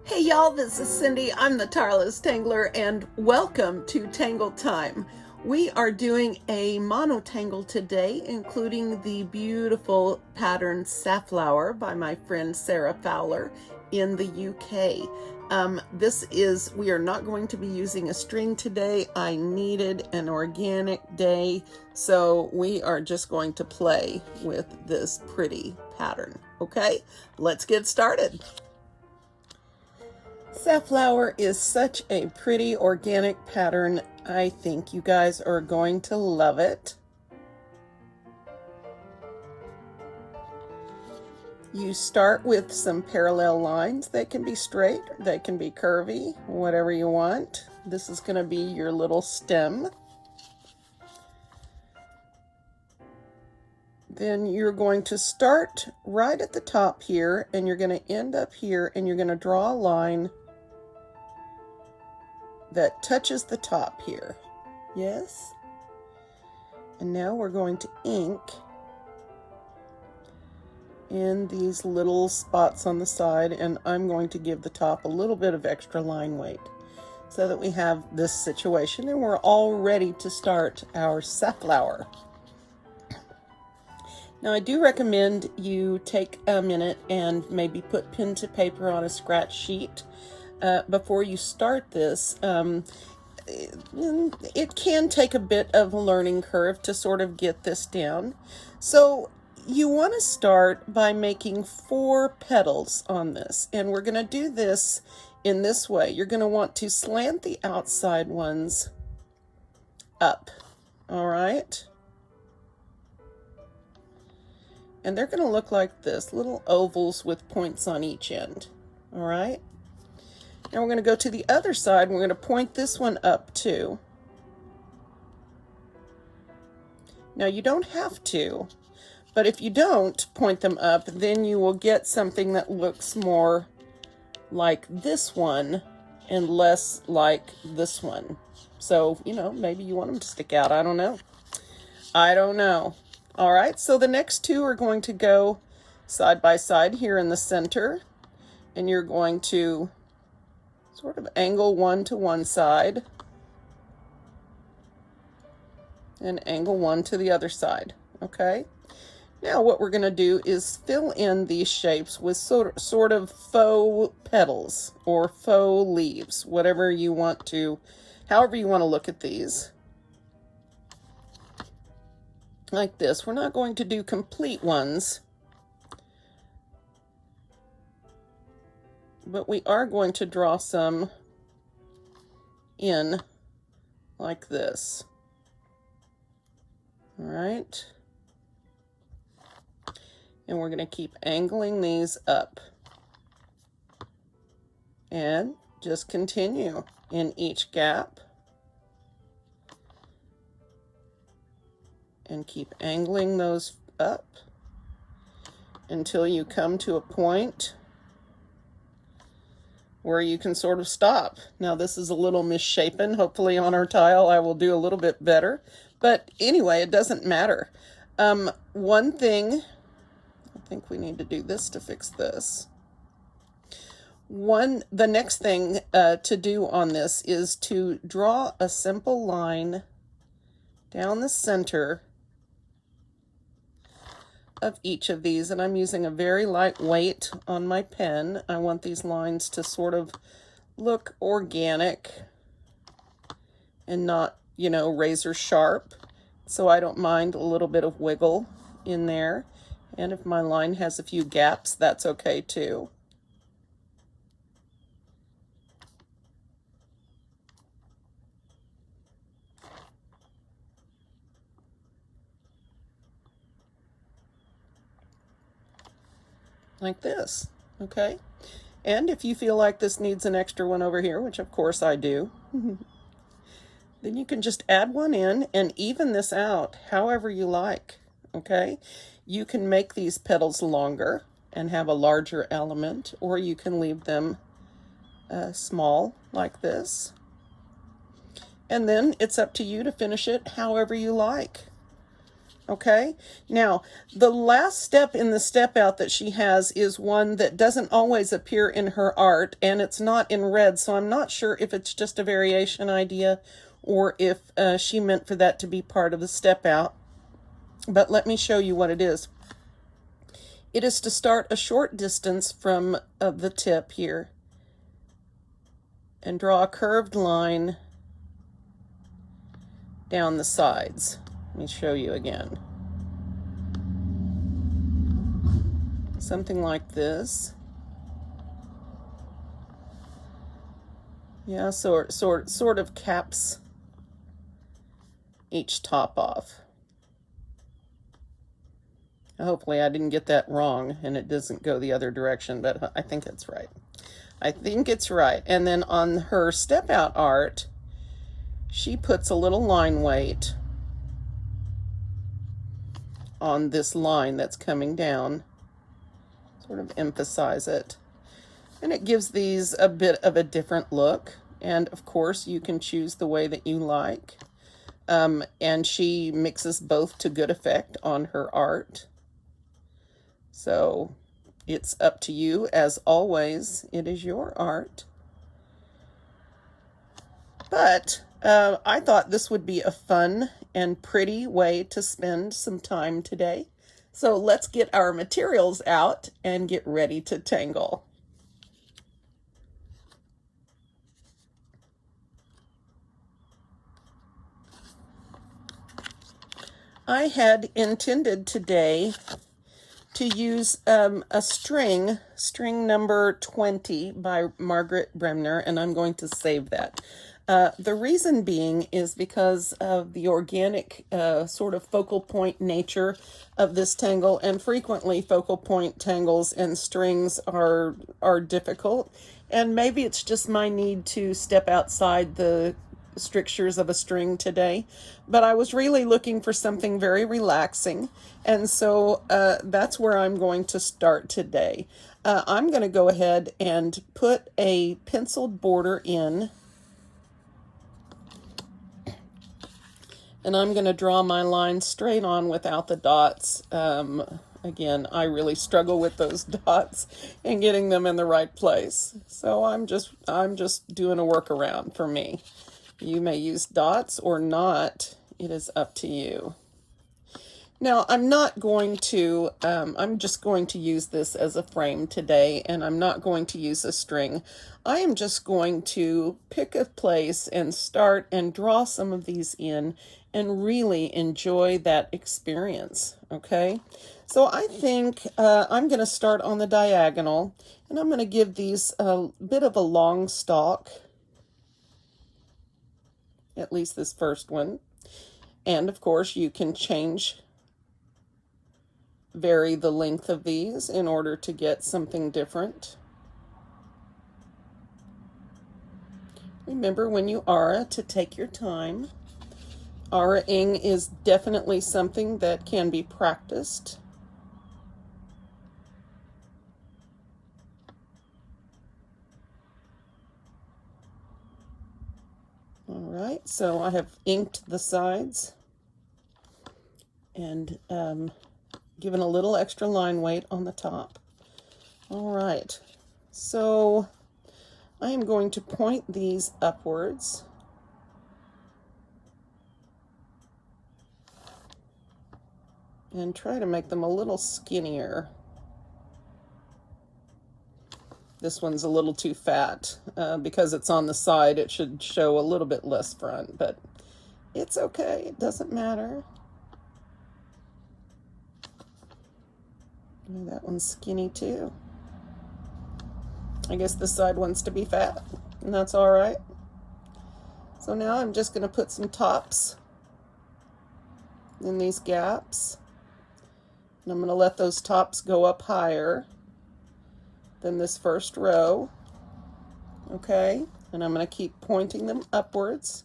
Hey y'all, this is Cindy. I'm the Tireless Tangler and welcome to Tangle Time. We are doing a monotangle today, including the beautiful pattern Safflower by my friend Sarah Fowler in the UK. We are not going to be using a string today. I needed an organic day, so we are just going to play with this pretty pattern. Okay, let's get started. Safflower is such a pretty organic pattern. I think you guys are going to love it. You start with some parallel lines. They can be straight, they can be curvy, whatever you want. This is going to be your little stem. Then you're going to start right at the top here, and you're going to end up here, and you're going to draw a line that touches the top here. Yes. And now we're going to ink in these little spots on the side, and I'm going to give the top a little bit of extra line weight so that we have this situation and we're all ready to start our safflower. Now, I do recommend you take a minute and maybe put pen to paper on a scratch sheet before you start this. It can take a bit of a learning curve to sort of get this down. So you want to start by making 4 petals on this, and we're going to do this in this way. You're going to want to slant the outside ones up, all right? And they're going to look like this, little ovals with points on each end, all right? Now we're going to go to the other side, and we're going to point this one up too. Now you don't have to, but if you don't point them up, then you will get something that looks more like this one and less like this one. So, you know, maybe you want them to stick out. I don't know. All right, so the next 2 are going to go side by side here in the center, and you're going to sort of angle one to one side and angle one to the other side, okay? Now what we're going to do is fill in these shapes with sort of faux petals or faux leaves, whatever you want to, however you want to look at these. Like this. We're not going to do complete ones, but we are going to draw some in like this. All right. And we're going to keep angling these up. And just continue in each gap. And keep angling those up until you come to a point where you can sort of stop. Now this is a little misshapen. Hopefully on our tile I will do a little bit better. But anyway, it doesn't matter. One thing, I think we need to do this to fix this. The next thing to do on this is to draw a simple line down the center of each of these, and I'm using a very light weight on my pen. I want these lines to sort of look organic and not, you know, razor sharp, so I don't mind a little bit of wiggle in there. And if my line has a few gaps, that's okay too. Like this, okay? And if you feel like this needs an extra one over here, which of course I do, then you can just add one in and even this out however you like, okay? You can make these petals longer and have a larger element, or you can leave them small like this. And then it's up to you to finish it however you like. Okay, now the last step in the step out that she has is one that doesn't always appear in her art, and it's not in red, so I'm not sure if it's just a variation idea or if she meant for that to be part of the step out. But let me show you what it is. It is to start a short distance from the tip here and draw a curved line down the sides. Let me show you again. Something like this. Yeah, sort of caps each top off. Hopefully I didn't get that wrong and it doesn't go the other direction, but I think it's right. I think it's right. And then on her step out art, she puts a little line weight on this line that's coming down, sort of emphasize it. And it gives these a bit of a different look. And of course, you can choose the way that you like. And she mixes both to good effect on her art. So it's up to you. As always, it is your art. But I thought this would be a fun and pretty way to spend some time today. So let's get our materials out and get ready to tangle. I had intended today to use a string number 20 by Margaret Bremner, and I'm going to save that. The reason being is because of the organic sort of focal point nature of this tangle, and frequently focal point tangles and strings are difficult, and maybe it's just my need to step outside the strictures of a string today, but I was really looking for something very relaxing, and so that's where I'm going to start today. I'm going to go ahead and put a penciled border in, and I'm going to draw my line straight on without the dots. Again, I really struggle with those dots and getting them in the right place, so I'm just doing a workaround for me. You may use dots or not. It is up to you. Now, I'm not going to, I'm just going to use this as a frame today, and I'm not going to use a string. I am just going to pick a place and start and draw some of these in and really enjoy that experience, okay? So I think I'm going to start on the diagonal, and I'm going to give these a bit of a long stalk, at least this first one. And of course you can vary the length of these in order to get something different. Remember when you aura to take your time. Aura-ing is definitely something that can be practiced. All right, so I have inked the sides and given a little extra line weight on the top. All right, so I am going to point these upwards. And try to make them a little skinnier. This one's a little too fat. Because it's on the side, it should show a little bit less front, but it's okay, it doesn't matter. And that one's skinny too. I guess this side wants to be fat, and that's all right. So now I'm just going to put some tops in these gaps. And I'm going to let those tops go up higher than this first row. Okay, and I'm going to keep pointing them upwards.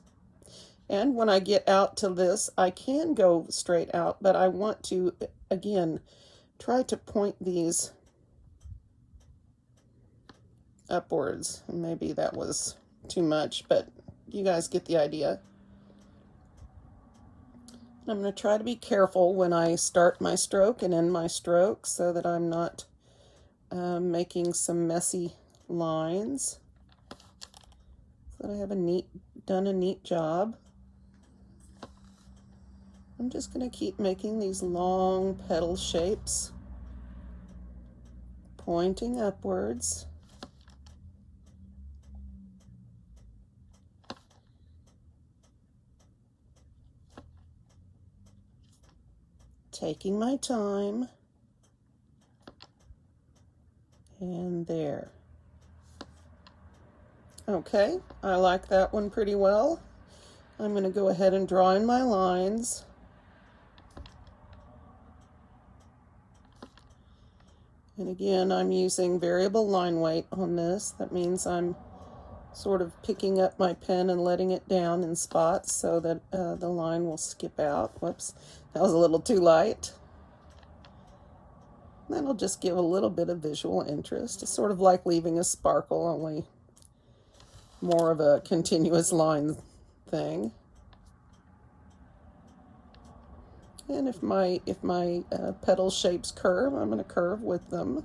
And when I get out to this, I can go straight out, but I want to, again, try to point these upwards. Maybe that was too much, but you guys get the idea. I'm going to try to be careful when I start my stroke and end my stroke so that I'm not making some messy lines. So that I have done a neat job. I'm just going to keep making these long petal shapes, pointing upwards. Taking my time. And there. Okay, I like that one pretty well. I'm going to go ahead and draw in my lines. And again, I'm using variable line weight on this. That means I'm sort of picking up my pen and letting it down in spots so that the line will skip out. Whoops, that was a little too light. That'll just give a little bit of visual interest. It's sort of like leaving a sparkle, only more of a continuous line thing. And if my petal shapes curve, I'm going to curve with them.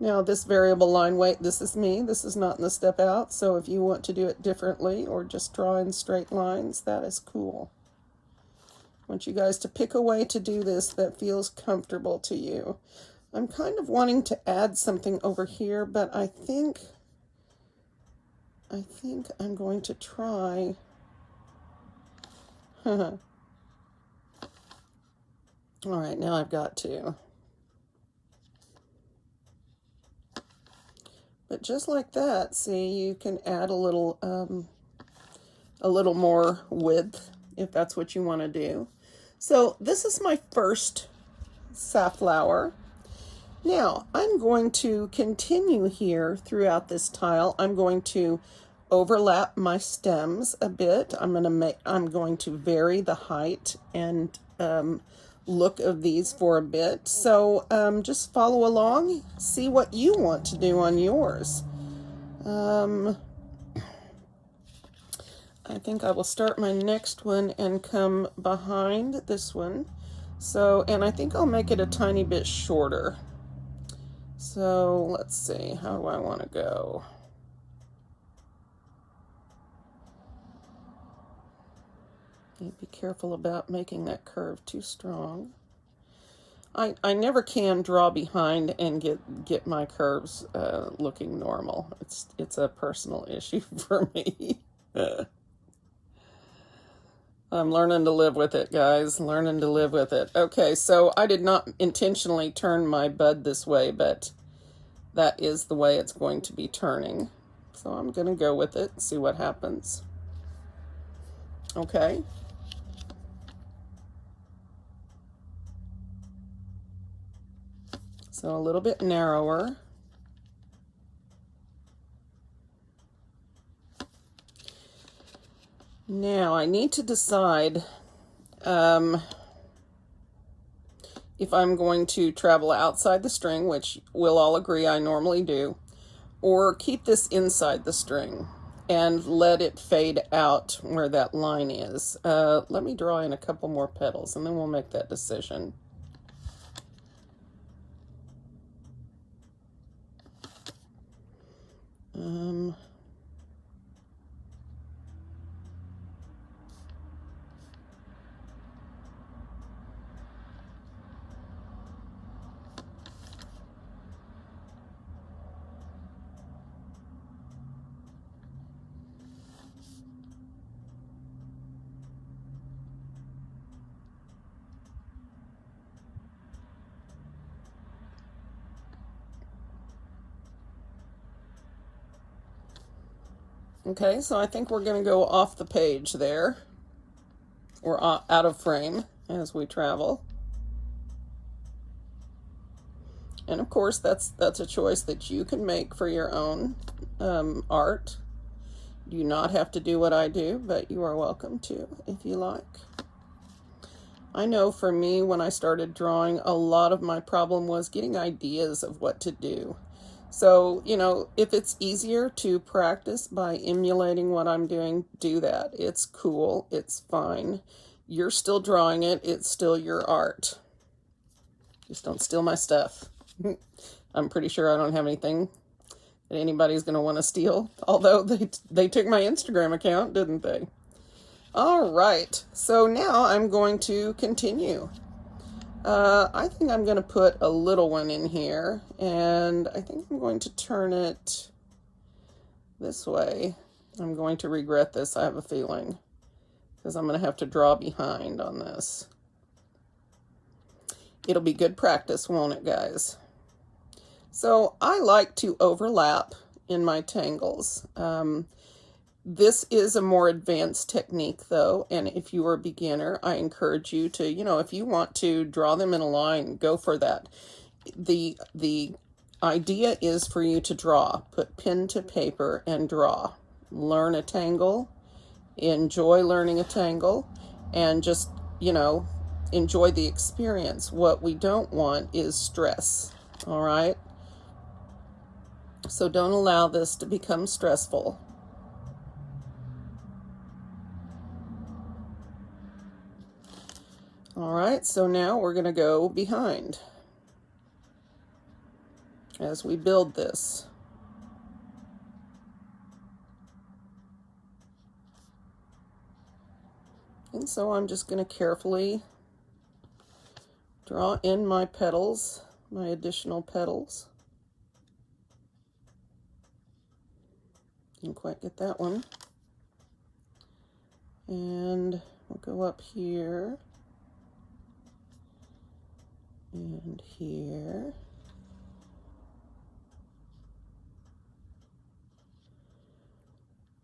Now this variable line weight, this is me. This is not in the step out. So if you want to do it differently or just draw in straight lines, that is cool. I want you guys to pick a way to do this that feels comfortable to you. I'm kind of wanting to add something over here, but I think I'm going to try. All right, now I've got to. But just like that, see, you can add a little more width if that's what you want to do. So this is my first safflower. Now I'm going to continue here throughout this tile. I'm going to overlap my stems a bit. I'm going to vary the height and look of these for a bit. So just follow along, see what you want to do on yours. I think I will start my next one and come behind this one. So, and I think I'll make it a tiny bit shorter. So let's see, how do I want to go? Be careful about making that curve too strong. I never can draw behind and get my curves looking normal. It's a personal issue for me. I'm learning to live with it, guys. Learning to live with it. Okay, so I did not intentionally turn my bud this way, but that is the way it's going to be turning. So I'm going to go with it and see what happens. Okay. So a little bit narrower. Now I need to decide if I'm going to travel outside the string, which we'll all agree I normally do, or keep this inside the string and let it fade out where that line is. Let me draw in a couple more petals and then we'll make that decision. Okay, so I think we're going to go off the page there, or out of frame as we travel. And of course, that's a choice that you can make for your own art. You do not have to do what I do, but you are welcome to if you like. I know for me, when I started drawing, a lot of my problem was getting ideas of what to do. So, you know, if it's easier to practice by emulating what I'm doing, do that. It's cool. It's fine. You're still drawing it. It's still your art. Just don't steal my stuff. I'm pretty sure I don't have anything that anybody's going to want to steal. Although they took my Instagram account, didn't they? All right. So now I'm going to continue. I think I'm going to put a little one in here, and I think I'm going to turn it this way. I'm going to regret this, I have a feeling, because I'm going to have to draw behind on this. It'll be good practice, won't it, guys? So I like to overlap in my tangles. This is a more advanced technique, though, and if you are a beginner, I encourage you to, you know, if you want to draw them in a line, go for that. The idea is for you to draw. Put pen to paper and draw. Learn a tangle. Enjoy learning a tangle, and just, you know, enjoy the experience. What we don't want is stress, all right? So don't allow this to become stressful. All right, so now we're going to go behind as we build this. And so I'm just going to carefully draw in my petals, my additional petals. Didn't quite get that one. And we'll go up here and here.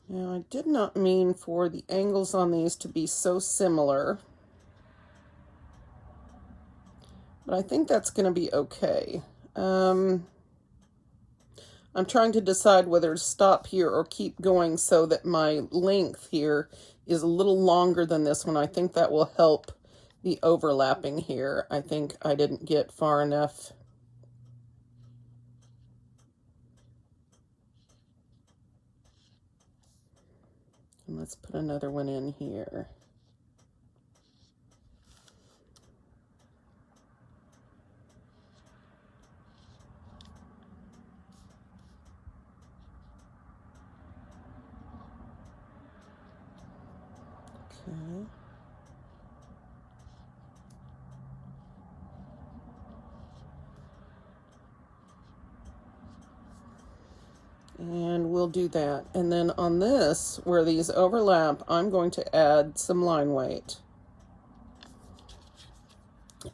Now, I did not mean for the angles on these to be so similar, but I think that's going to be okay. I'm trying to decide whether to stop here or keep going so that my length here is a little longer than this one. I think that will help the overlapping here. I think I didn't get far enough. And let's put another one in here. Okay. And we'll do that. And then on this, where these overlap, I'm going to add some line weight.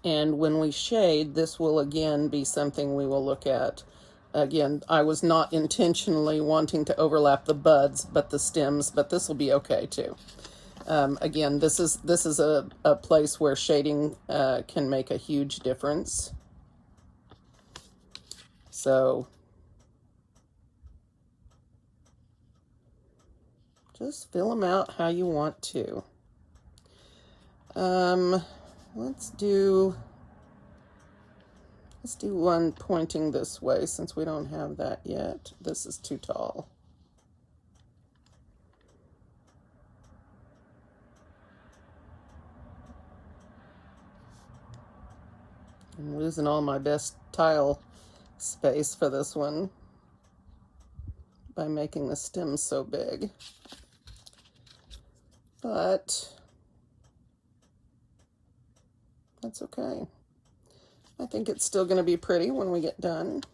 And when we shade, this will again be something we will look at. Again, I was not intentionally wanting to overlap the buds, but the stems, but this will be okay too. Again, this is a place where shading can make a huge difference. So just fill them out how you want to. Let's do one pointing this way since we don't have that yet. This is too tall. I'm losing all my best tile space for this one by making the stem so big. But that's okay. I think it's still going to be pretty when we get done.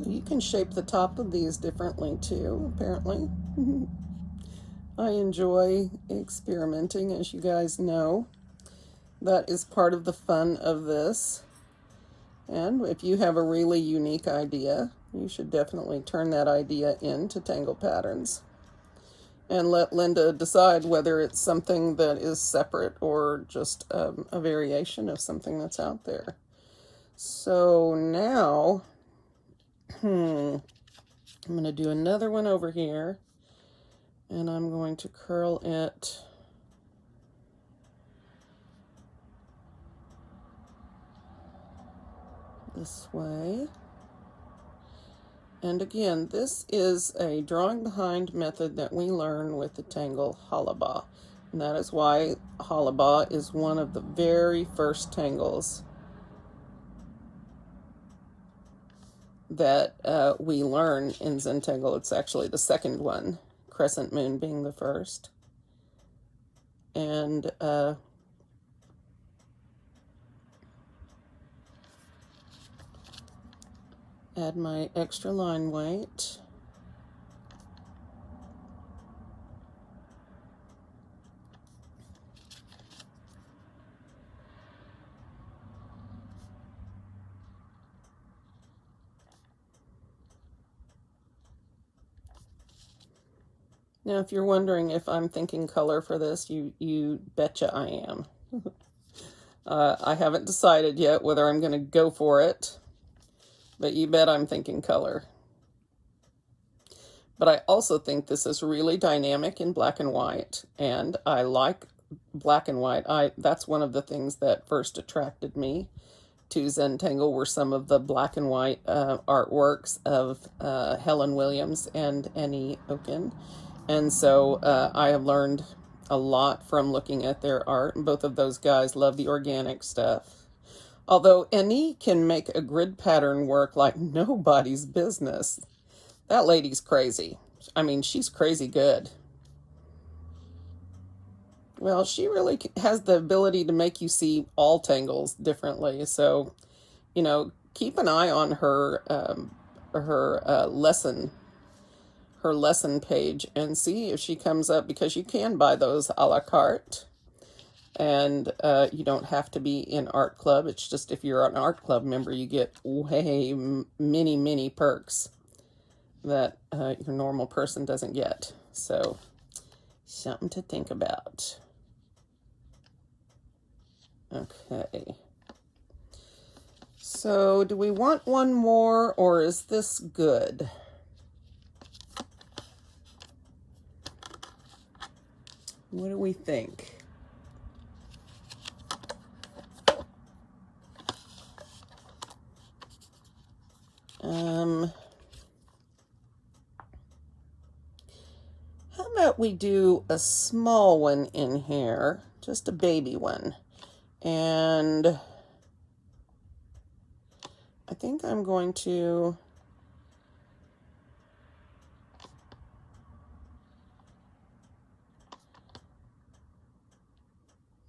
You can shape the top of these differently too, apparently. I enjoy experimenting, as you guys know. That is part of the fun of this. And if you have a really unique idea, you should definitely turn that idea into Tangle Patterns. And let Linda decide whether it's something that is separate or just a variation of something that's out there. So now, I'm going to do another one over here, and I'm going to curl it this way. And again, this is a drawing behind method that we learn with the Tangle Hollabah. And that is why Hollabah is one of the very first tangles that we learn in Zentangle. It's actually the second one, Crescent Moon being the first. And add my extra line weight. Now, if you're wondering if I'm thinking color for this, you betcha I am. I haven't decided yet whether I'm going to go for it, but you bet I'm thinking color. But I also think this is really dynamic in black and white, and I like black and white. That's one of the things that first attracted me to Zentangle were some of the black and white artworks of Helen Williams and Annie Oken. And so I have learned a lot from looking at their art. Both of those guys love the organic stuff. Although Annie can make a grid pattern work like nobody's business. That lady's crazy. I mean, she's crazy good. Well, she really has the ability to make you see all tangles differently. So, you know, keep an eye on her lesson page and see if she comes up, because you can buy those a la carte. And you don't have to be in art club. It's just if you're an art club member, you get way many perks that your normal person doesn't get. So something to think about. Okay. So do we want one more, or is this good? What do we think? How about we do a small one in here, just a baby one. And I think I'm going to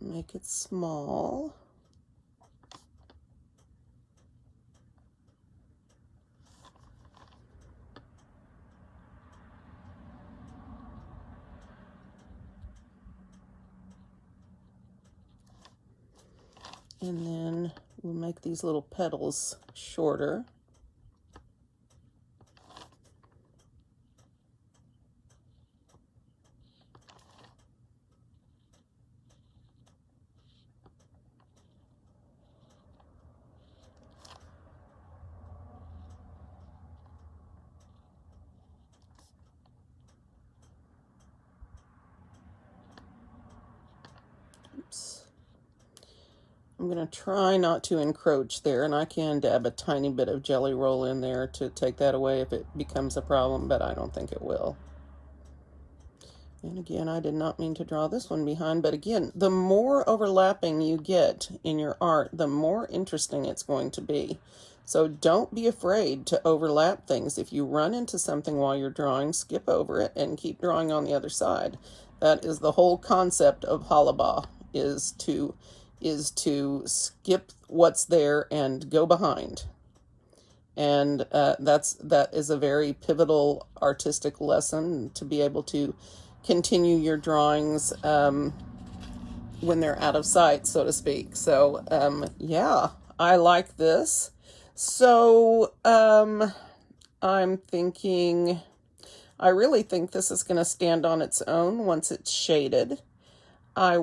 make it small. And then we'll make these little petals shorter. Oops. I'm going to try not to encroach there, and I can dab a tiny bit of jelly roll in there to take that away if it becomes a problem, but I don't think it will. And again, I did not mean to draw this one behind, but again, the more overlapping you get in your art, the more interesting it's going to be. So don't be afraid to overlap things. If you run into something while you're drawing, skip over it and keep drawing on the other side. That is the whole concept of Hollabah, is to skip what's there and go behind. And that is a very pivotal artistic lesson, to be able to continue your drawings when they're out of sight, so to speak. So yeah, I like this. So I'm thinking, I really think this is going to stand on its own once it's shaded. I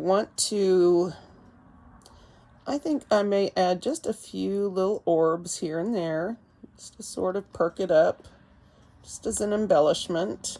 think I may add just a few little orbs here and there, just to sort of perk it up, just as an embellishment.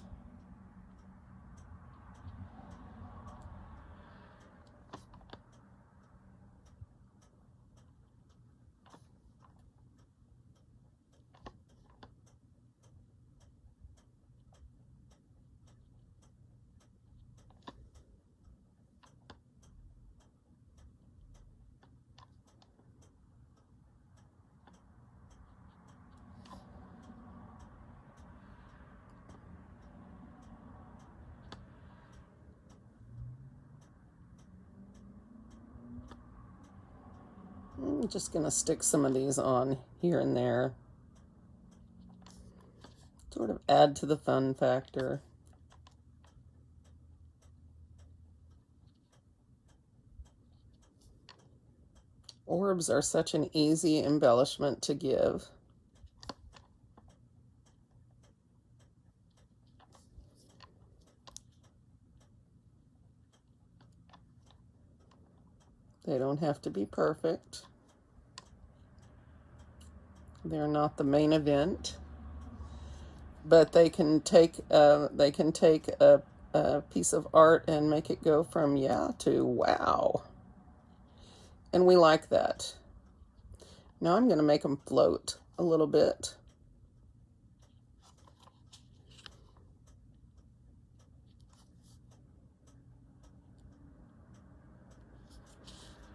I'm just going to stick some of these on here and there, sort of add to the fun factor. Orbs are such an easy embellishment to give. They don't have to be perfect. They're not the main event, but they can take a piece of art and make it go from yeah to wow. And we like that. Now I'm going to make them float a little bit.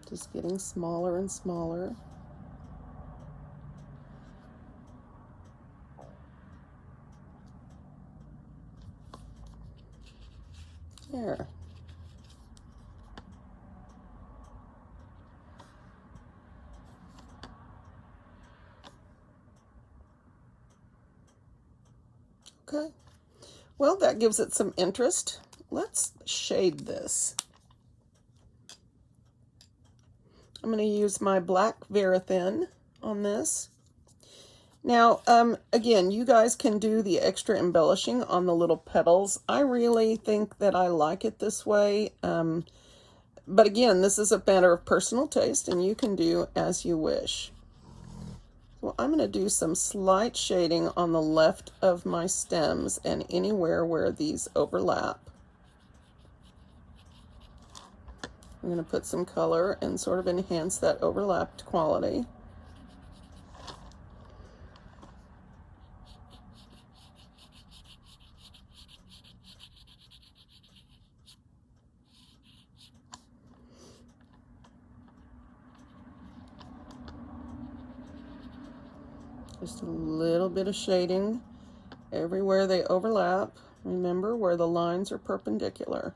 Just getting smaller and smaller. There. Okay. Well, that gives it some interest. Let's shade this. I'm going to use my black Verithin on this. Now, again, you guys can do the extra embellishing on the little petals. I really think that I like it this way. But again, this is a matter of personal taste, and you can do as you wish. So I'm going to do some slight shading on the left of my stems and anywhere where these overlap. I'm going to put some color and sort of enhance that overlapped quality. Just a little bit of shading everywhere they overlap. Remember, where the lines are perpendicular.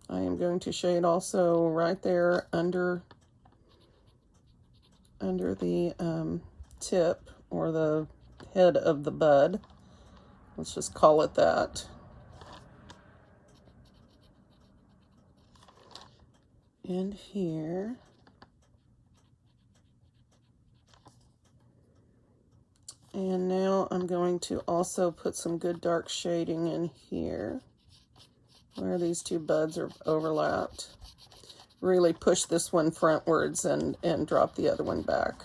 I am going to shade also right there under the tip, or the head of the bud. Let's just call it that. And here. And now I'm going to also put some good dark shading in here, where these two buds are overlapped. Really push this one frontwards and drop the other one back.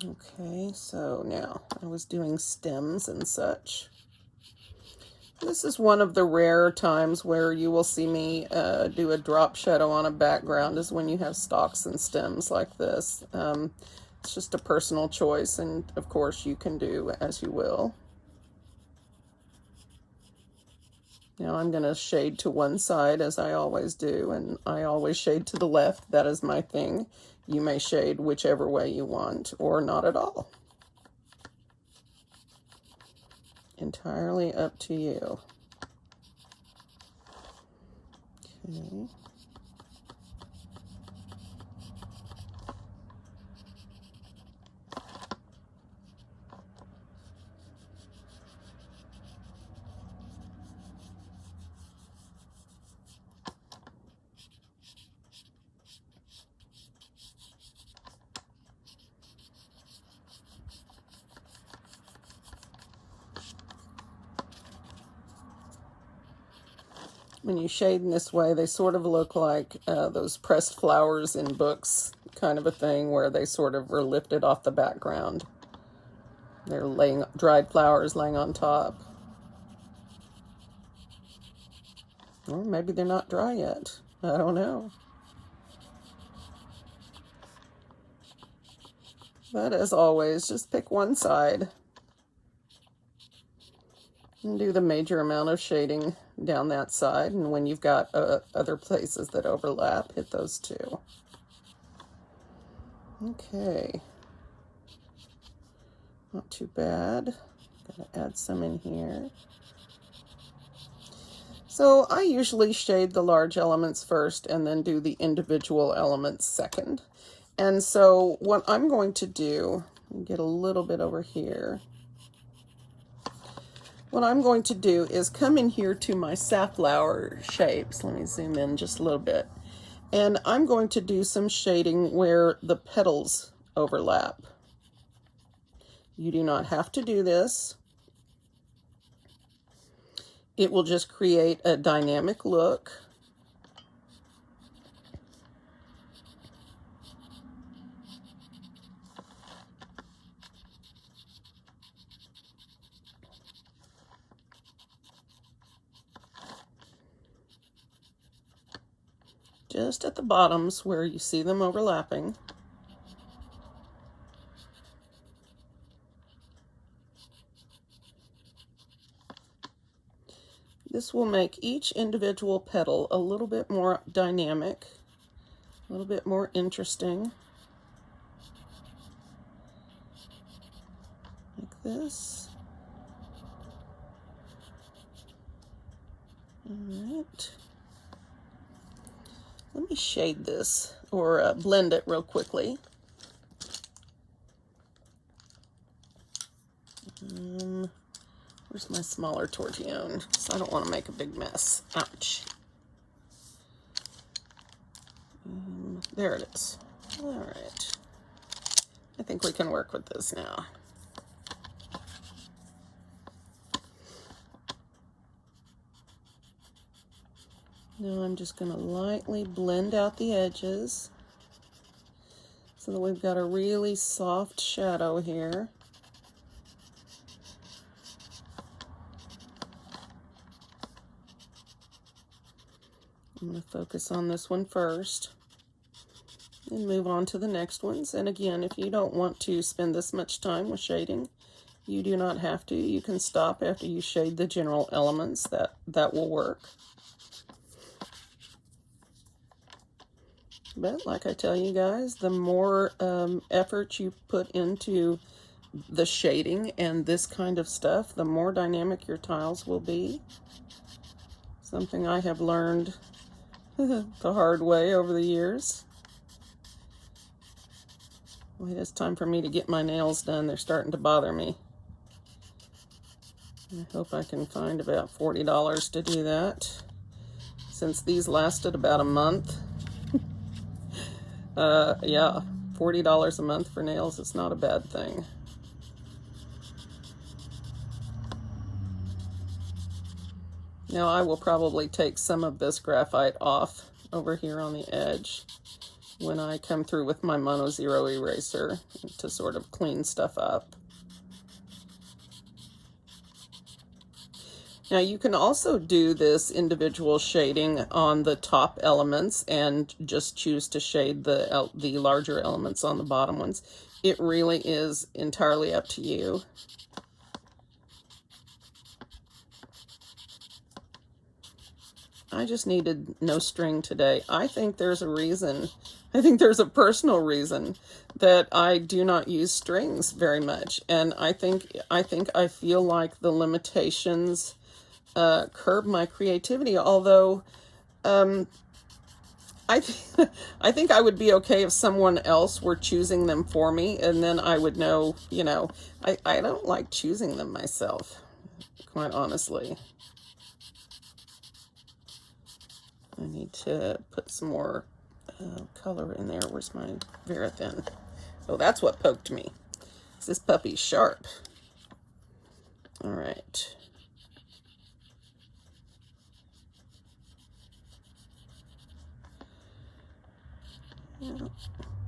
Okay, so now I was doing stems and such. This is one of the rare times where you will see me do a drop shadow on a background, is when you have stalks and stems like this. It's just a personal choice, and of course you can do as you will. Now I'm going to shade to one side as I always do, and I always shade to the left. That is my thing. You may shade whichever way you want, or not at all. Entirely up to you. Okay. When you shade in this way, they sort of look like those pressed flowers in books, kind of a thing, where they sort of are lifted off the background. They're laying dried flowers laying on top. Or maybe they're not dry yet. I don't know. But as always, just pick one side and do the major amount of shading down that side, and when you've got other places that overlap, hit those too. Okay, not too bad. Gotta add some in here. So I usually shade the large elements first and then do the individual elements second. And so what I'm going to do, get a little bit over here. What I'm going to do is come in here to my safflower shapes. Let me zoom in just a little bit. And I'm going to do some shading where the petals overlap. You do not have to do this. It will just create a dynamic look. Just at the bottoms where you see them overlapping. This will make each individual petal a little bit more dynamic, a little bit more interesting. Like this. All right. Let me shade this, or blend it real quickly. Where's my smaller tortillon? Because I don't want to make a big mess. Ouch. There it is. All right. I think we can work with this now. Now I'm just going to lightly blend out the edges so that we've got a really soft shadow here. I'm going to focus on this one first and move on to the next ones. And again, if you don't want to spend this much time with shading, you do not have to. You can stop after you shade the general elements. That will work. But like I tell you guys, the more effort you put into the shading and this kind of stuff, the more dynamic your tiles will be. Something I have learned the hard way over the years. Wait, it's time for me to get my nails done. They're starting to bother me. I hope I can find about $40 to do that, since these lasted about a month. Yeah, $40 a month for nails is not a bad thing. Now I will probably take some of this graphite off over here on the edge when I come through with my Mono Zero eraser to sort of clean stuff up. Now you can also do this individual shading on the top elements and just choose to shade the larger elements on the bottom ones. It really is entirely up to you. I just needed no string today. I think there's a reason. I think there's a personal reason that I do not use strings very much. And I think I feel like the limitations curb my creativity. Although I think I would be okay if someone else were choosing them for me, and then I would know, you know, I don't like choosing them myself, quite honestly. I need to put some more color in there. Where's my Verithin? Oh, that's what poked me. This puppy's sharp. All right.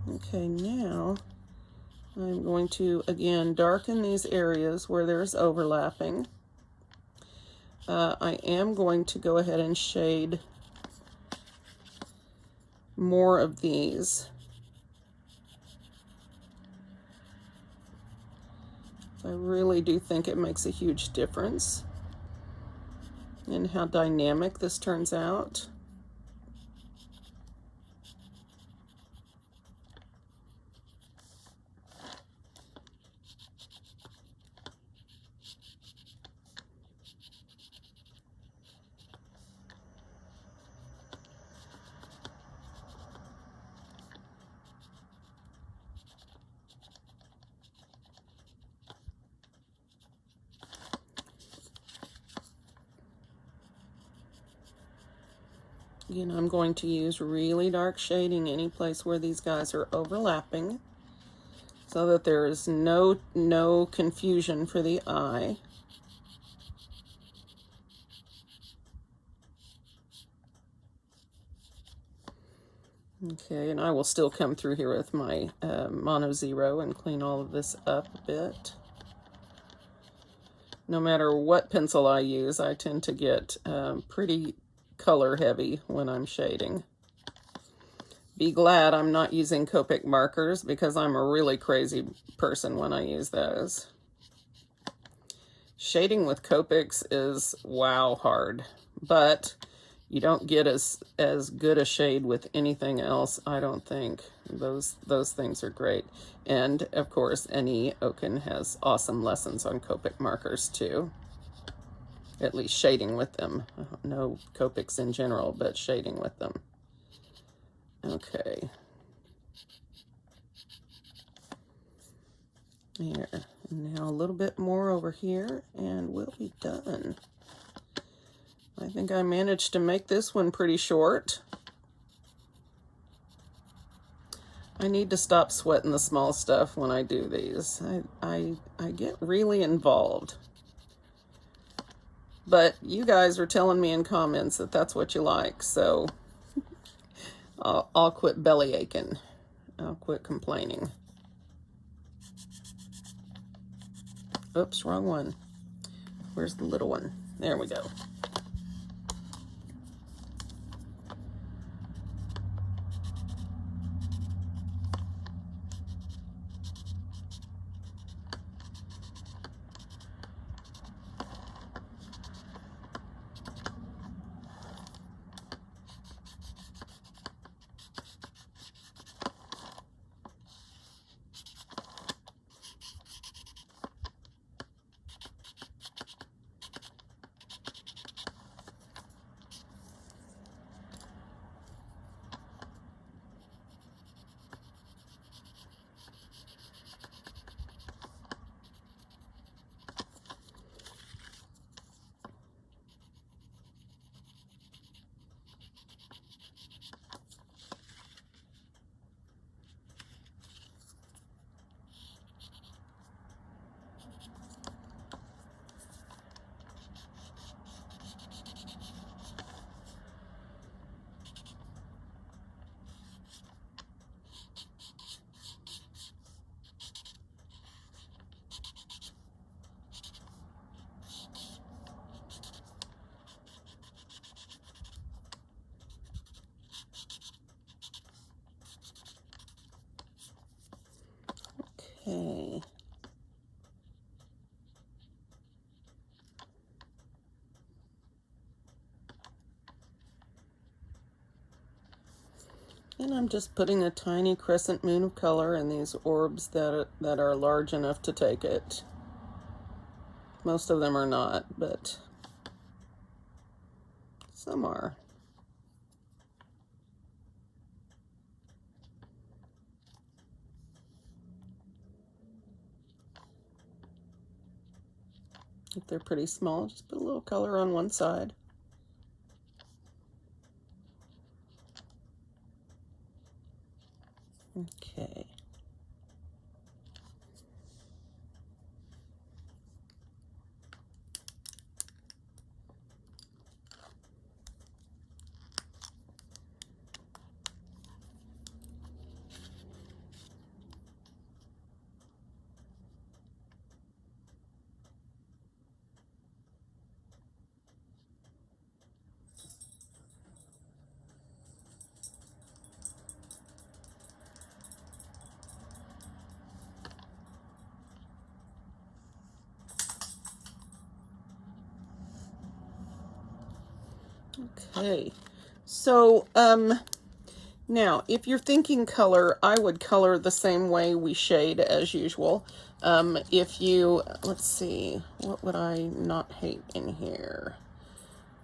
Okay, now I'm going to, again, darken these areas where there's overlapping. I am going to go ahead and shade more of these. I really do think it makes a huge difference in how dynamic this turns out. Again, I'm going to use really dark shading any place where these guys are overlapping so that there is no confusion for the eye. Okay, and I will still come through here with my Mono 0 and clean all of this up a bit. No matter what pencil I use, I tend to get pretty color heavy when I'm shading. Be glad I'm not using Copic markers because I'm a really crazy person when I use those. Shading with Copics is wow hard, but you don't get as good a shade with anything else, I don't think. Those things are great. And of course, any Oaken has awesome lessons on Copic markers too. At least shading with them. No Copics in general, but shading with them. Okay. Here. Now a little bit more over here, and we'll be done. I think I managed to make this one pretty short. I need to stop sweating the small stuff when I do these. I get really involved. But you guys are telling me in comments that that's what you like, so I'll quit belly aching. I'll quit complaining. Oops, wrong one. Where's the little one? There we go. And I'm just putting a tiny crescent moon of color in these orbs that are large enough to take it. Most of them are not, but some are. If they're pretty small, just put a little color on one side. Okay. Okay, so now if you're thinking color, I would color the same way we shade as usual. If you, let's see, what would I not hate in here?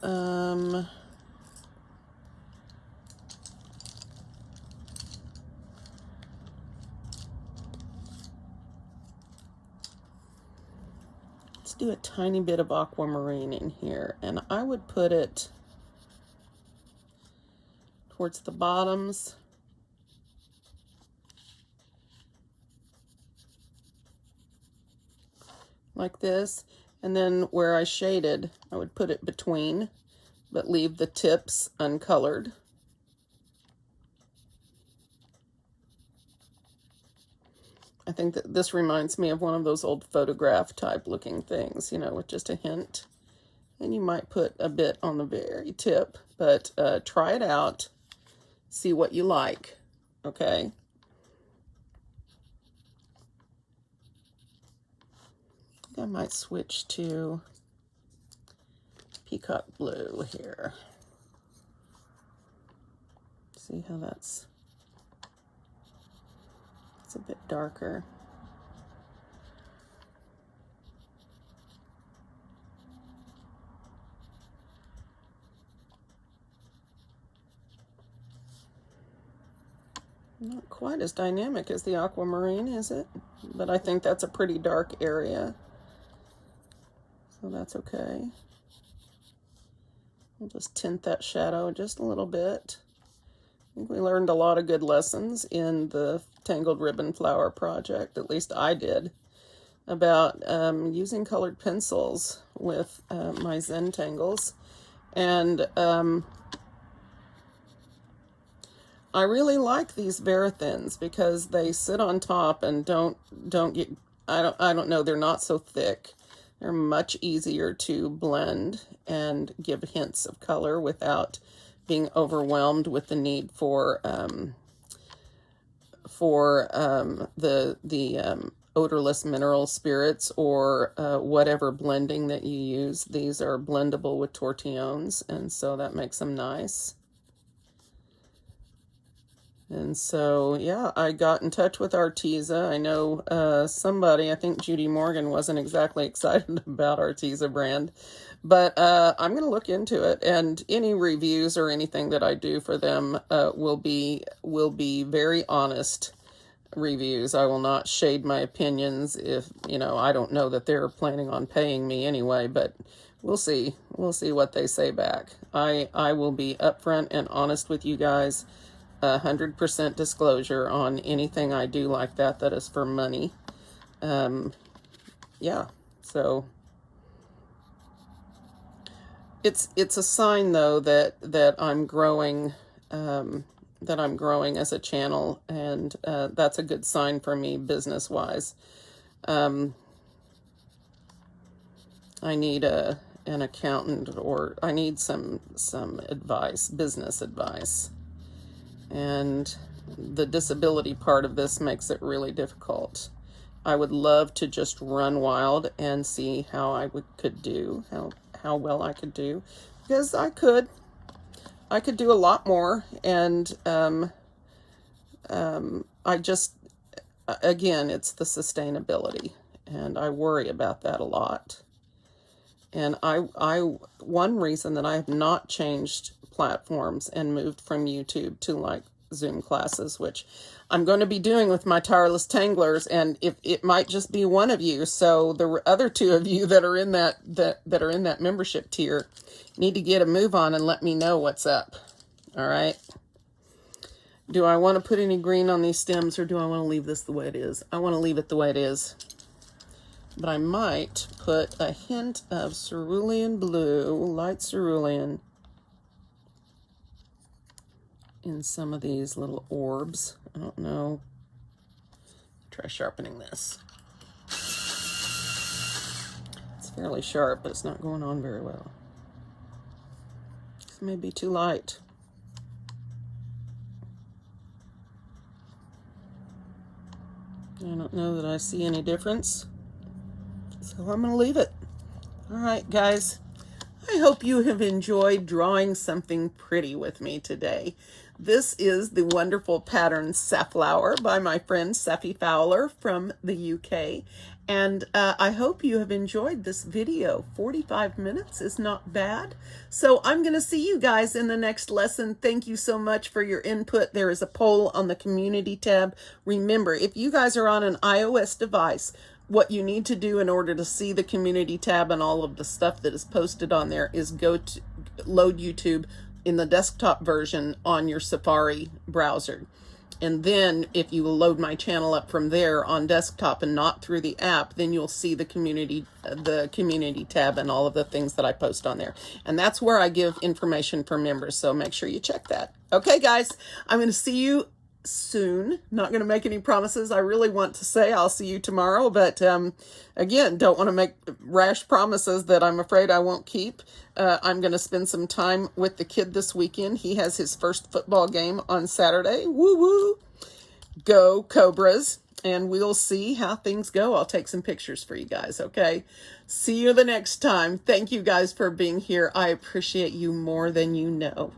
Let's do a tiny bit of aquamarine in here, and I would put it towards the bottoms. Like this, and then where I shaded, I would put it between, but leave the tips uncolored. I think that this reminds me of one of those old photograph type looking things, you know, with just a hint. And you might put a bit on the very tip, but try it out, see what you like, okay? I think I might switch to peacock blue here. See how that's a bit darker. Not quite as dynamic as the aquamarine, is it? But I think that's a pretty dark area, so that's okay. We'll just tint that shadow just a little bit. I think we learned a lot of good lessons in the Tangled Ribbon Flower project, at least I did, about using colored pencils with my Zentangles. And I really like these Verathins because they sit on top and don't get, I don't know, they're not so thick. They're much easier to blend and give hints of color without being overwhelmed with the need for the odorless mineral spirits or whatever blending that you use. These are blendable with tortillones, and so that makes them nice. And so, yeah, I got in touch with Arteza. I know somebody, I think Judy Morgan, wasn't exactly excited about Arteza brand, but I'm going to look into it. And any reviews or anything that I do for them will be very honest reviews. I will not shade my opinions if, you know, I don't know that they're planning on paying me anyway, but we'll see. We'll see what they say back. I will be upfront and honest with you guys. 100% disclosure on anything I do like that is for money. Yeah, so it's a sign though that I'm growing, as a channel, and that's a good sign for me business wise. I need an accountant, or I need some advice, business advice. And the disability part of this makes it really difficult. I would love to just run wild and see how I could do, how well I could do, because I could do a lot more, and I just, again, it's the sustainability, and I worry about that a lot. And one reason that I have not changed platforms and moved from YouTube to like Zoom classes, which I'm going to be doing with my tireless tanglers, and if it might just be one of you, so the other two of you that are in that are in that membership tier need to get a move on and let me know what's up. All right. Do I want to put any green on these stems, or do I want to leave this the way it is? I want to leave it the way it is. But I might put a hint of cerulean blue, light cerulean, in some of these little orbs. I don't know. Try sharpening this. It's fairly sharp, but it's not going on very well. This may be too light. I don't know that I see any difference. So I'm going to leave it. All right, guys. I hope you have enjoyed drawing something pretty with me today. This is the wonderful pattern Safflower by my friend Saffy Fowler from the UK. And I hope you have enjoyed this video. 45 minutes is not bad. So I'm going to see you guys in the next lesson. Thank you so much for your input. There is a poll on the community tab. Remember, if you guys are on an iOS device, what you need to do in order to see the community tab and all of the stuff that is posted on there is go to load YouTube in the desktop version on your Safari browser. And then if you load my channel up from there on desktop and not through the app, then you'll see the community tab and all of the things that I post on there. And that's where I give information for members. So make sure you check that. Okay, guys, I'm going to see you soon. Not going to make any promises. I really want to say I'll see you tomorrow, but again, don't want to make rash promises that I'm afraid I won't keep. I'm going to spend some time with the kid this weekend. He has his first football game on Saturday. Woo woo! Go Cobras! And we'll see how things go. I'll take some pictures for you guys, okay? See you the next time. Thank you guys for being here. I appreciate you more than you know.